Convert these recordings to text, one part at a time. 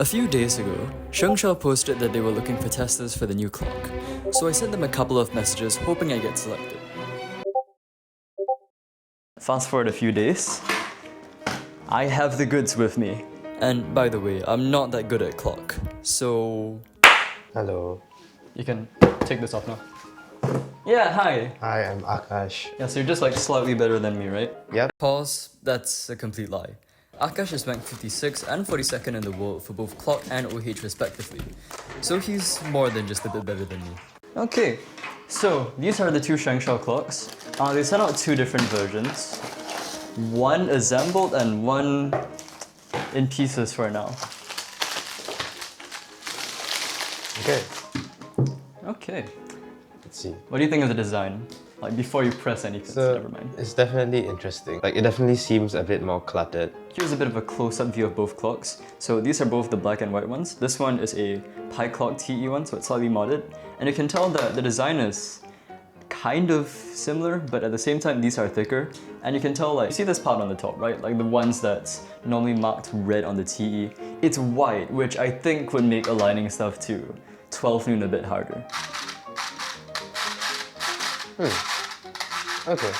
A few days ago, SengSo posted that they were looking for testers for the new clock, so I sent them a couple of messages hoping I get selected. Fast forward a few days, I have the goods with me. And by the way, I'm not that good at clock, so... Hello. You can take this off now. Yeah, hi! Hi, I'm Akash. Yeah, so you're just like slightly better than me, right? Yep. Pause, that's a complete lie. Akash is ranked 56 and 42nd in the world for both clock and OH respectively, so he's more than just a bit better than me. Okay, so these are the two SengSo clocks. They sent out two different versions. One assembled and one in pieces for now. Okay. Okay, Let's see. what do you think of the design? Like before you press anything, So never mind. it's definitely interesting. Like it definitely seems a bit more cluttered. Here's a bit of a close-up view of both clocks. So these are both the black and white ones. This one is a Pi clock TE one, so it's slightly modded. And you can tell that the design is kind of similar, but at the same time, these are thicker. And you can tell, like, you see this part on the top, right? Like the ones that's normally marked red on the TE. It's white, which I think would make aligning stuff to 12 noon a bit harder. Okay.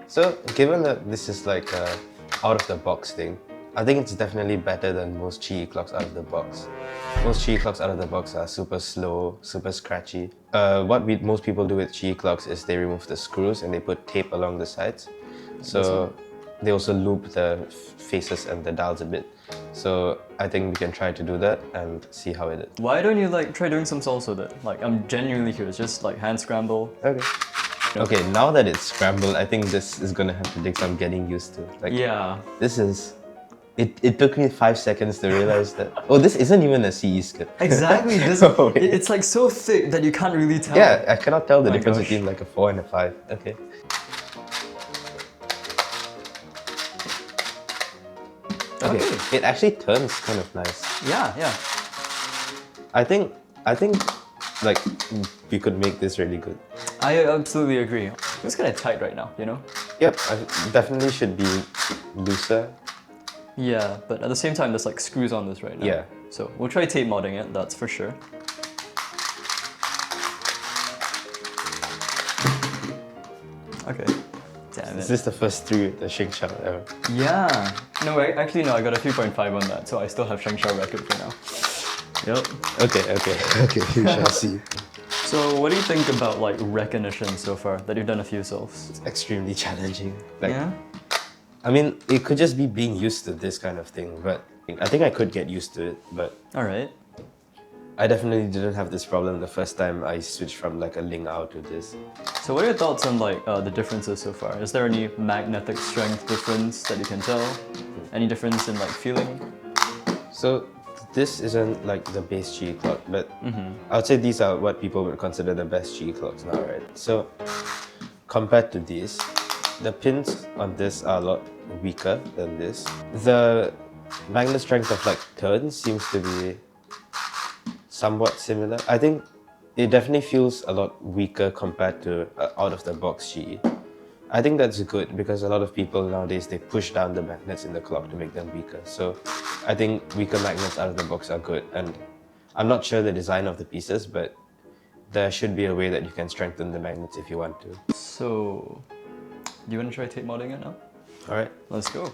So given that this is like a out-of-the-box thing, I think it's definitely better than most Qiyi clocks out of the box. Most Qiyi clocks out of the box are super slow, super scratchy. What most people do with Qiyi clocks is they remove the screws and they put tape along the sides. So they also loop the faces and the dials a bit. So I think we can try to do that and see how it is. Why don't you like try doing some salsa then? Like I'm genuinely curious, just like hand scramble. Okay. Okay, now that it's scrambled, I think this is gonna have to take some getting used to. Like, Yeah. this is... It took me 5 seconds to realize that... Oh, this isn't even a CE skirt. Exactly. This, Oh, wait. it's like so thick that you can't really tell. Yeah, I cannot tell the My difference gosh. between like a 4 and a 5. Okay. Okay, it actually turns kind of nice. Yeah, yeah. I think like we could make this really good. I absolutely agree. It's kind of tight right now, you know? Yep, I definitely should be looser. Yeah, but at the same time, there's like screws on this right now. Yeah. So we'll try tape modding it, that's for sure. Okay. Damn Is it. this the first 3 with the SengSo ever? Yeah. No, actually no, I got a 3.5 on that, so I still have SengSo record for now. Yep. Okay, we shall see. So what do you think about like recognition so far, that you've done a few selves? It's extremely challenging. Like, Yeah? I mean, it could just be being used to this kind of thing, but I think I could get used to it, but Alright. I definitely didn't have this problem the first time I switched from like a Ling out to this. So what are your thoughts on like the differences so far? Is there any magnetic strength difference that you can tell? Any difference in like feeling? So this isn't like the base Qiyi clock, but I would say these are what people would consider the best Qiyi clocks now, right? So compared to these, the pins on this are a lot weaker than this. The magnet strength of like turns seems to be somewhat similar. I think it definitely feels a lot weaker compared to out-of-the-box Qiyi. I think that's good because a lot of people nowadays, they push down the magnets in the clock to make them weaker. So I think weaker magnets out of the box are good. And I'm not sure the design of the pieces, but there should be a way that you can strengthen the magnets if you want to. So, do you want to try tape modding it now? Alright. Let's go.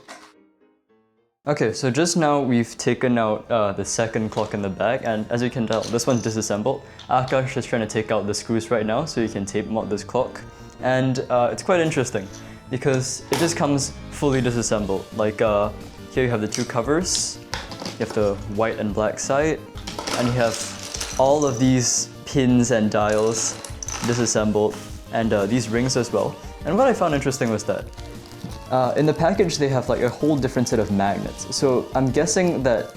Okay, so just now we've taken out the second clock in the back, and as you can tell, this one's disassembled. Akash is trying to take out the screws right now so you can tape mod this clock. And it's quite interesting because it just comes fully disassembled. Like here you have the two covers, you have the white and black side, and you have all of these pins and dials disassembled, and these rings as well. And what I found interesting was that in the package they have like a whole different set of magnets. So I'm guessing that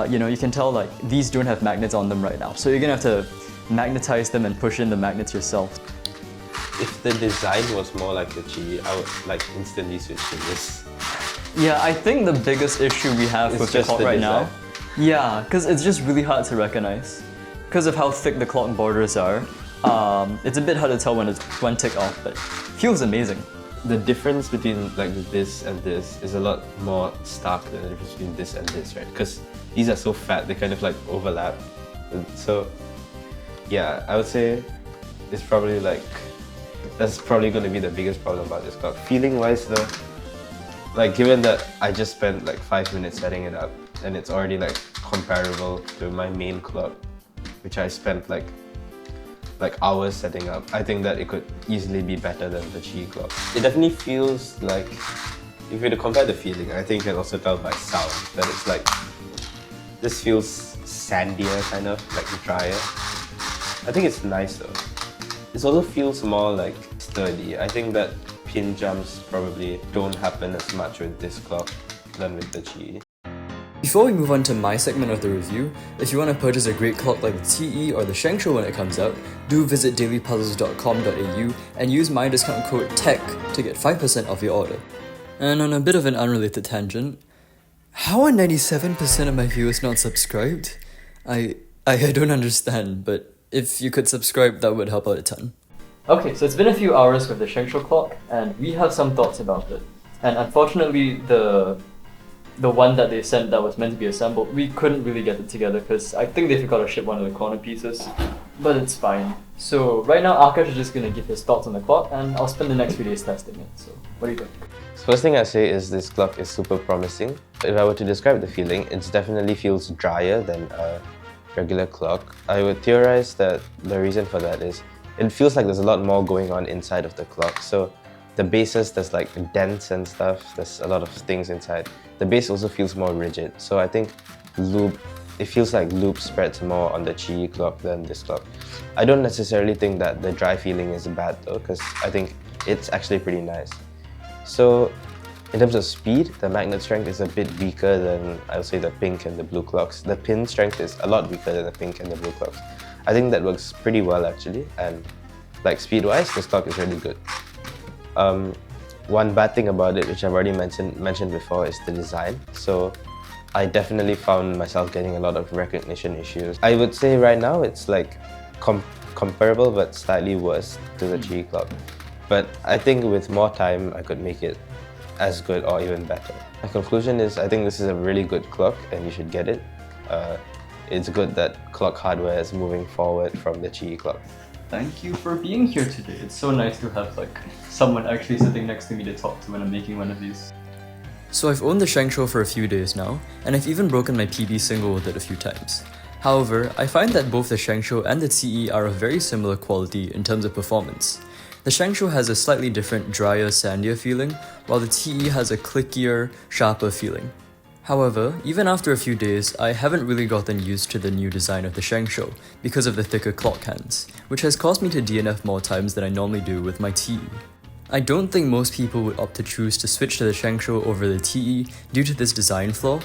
you know, you can tell like these don't have magnets on them right now. So you're gonna have to magnetize them and push in the magnets yourself. If the design was more like the Qiyi, I would like instantly switch to this. Yeah, I think the biggest issue we have with the clock right now, yeah, because it's just really hard to recognize. Because of how thick the clock borders are, it's a bit hard to tell when it's one tick off, but feels amazing. The difference between like this and this is a lot more stark than the difference between this and this, right? Because these are so fat, they kind of like overlap. So yeah, I would say it's probably like, that's probably going to be the biggest problem about this clock. Feeling wise though, like given that I just spent like 5 minutes setting it up and it's already like comparable to my main clock, which I spent like hours setting up, I think that it could easily be better than the Qiyi clock. It definitely feels like, if you were to compare the feeling, I think you can also tell by sound that it's like, this feels sandier, kind of like drier. I think it's nice though. It also feels more like sturdy. I think that pin jumps probably don't happen as much with this clock than with the Qiyi. Before we move on to my segment of the review, if you want to purchase a great clock like the Qiyi or the SengSo when it comes out, do visit dailypuzzles.com.au and use my discount code TECH to get 5% off your order. And on a bit of an unrelated tangent, how are 97% of my viewers not subscribed? I don't understand, but if you could subscribe, that would help out a ton. Okay, so it's been a few hours with the SengSo clock, and we have some thoughts about it. And unfortunately, the one that they sent that was meant to be assembled, we couldn't really get it together because I think they forgot to ship one of the corner pieces. But it's fine. So right now, Akash is just going to give his thoughts on the clock, and I'll spend the next few days testing it. So what do you think? First thing I say is this clock is super promising. If I were to describe the feeling, it definitely feels drier than a regular clock. I would theorize that the reason for that is it feels like there's a lot more going on inside of the clock. So the bases, there's like dents and stuff, there's a lot of things inside. The base also feels more rigid. So I think it feels like loop spreads more on the Qiyi clock than this clock. I don't necessarily think that the dry feeling is bad though, because I think it's actually pretty nice. So in terms of speed, the magnet strength is a bit weaker than, I would say, the pink and the blue clocks. The pin strength is a lot weaker than the pink and the blue clocks. I think that works pretty well actually, and like speed-wise, this clock is really good. One bad thing about it, which I've already mentioned before, is the design. So I definitely found myself getting a lot of recognition issues. I would say right now it's like comparable but slightly worse to the Qiyi clock. But I think with more time, I could make it as good or even better. My conclusion is I think this is a really good clock and you should get it. It's good that clock hardware is moving forward from the Qiyi clock. Thank you for being here today. It's so nice to have like someone actually sitting next to me to talk to when I'm making one of these. So I've owned the SengSo for a few days now, and I've even broken my PB single with it a few times. However, I find that both the SengSo and the Qiyi are of very similar quality in terms of performance. The SengSo has a slightly different, drier, sandier feeling, while the Qiyi has a clickier, sharper feeling. However, even after a few days, I haven't really gotten used to the new design of the SengSo because of the thicker clock hands, which has caused me to DNF more times than I normally do with my Qiyi. I don't think most people would opt to choose to switch to the SengSo over the Qiyi due to this design flaw,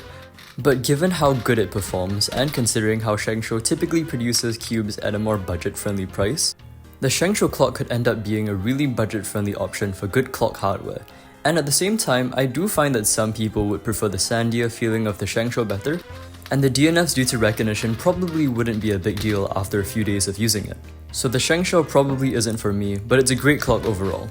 but given how good it performs and considering how SengSo typically produces cubes at a more budget-friendly price, the SengSo clock could end up being a really budget-friendly option for good clock hardware. And at the same time, I do find that some people would prefer the sandier feeling of the SengSo better, and the DNFs due to recognition probably wouldn't be a big deal after a few days of using it. So the SengSo probably isn't for me, but it's a great clock overall.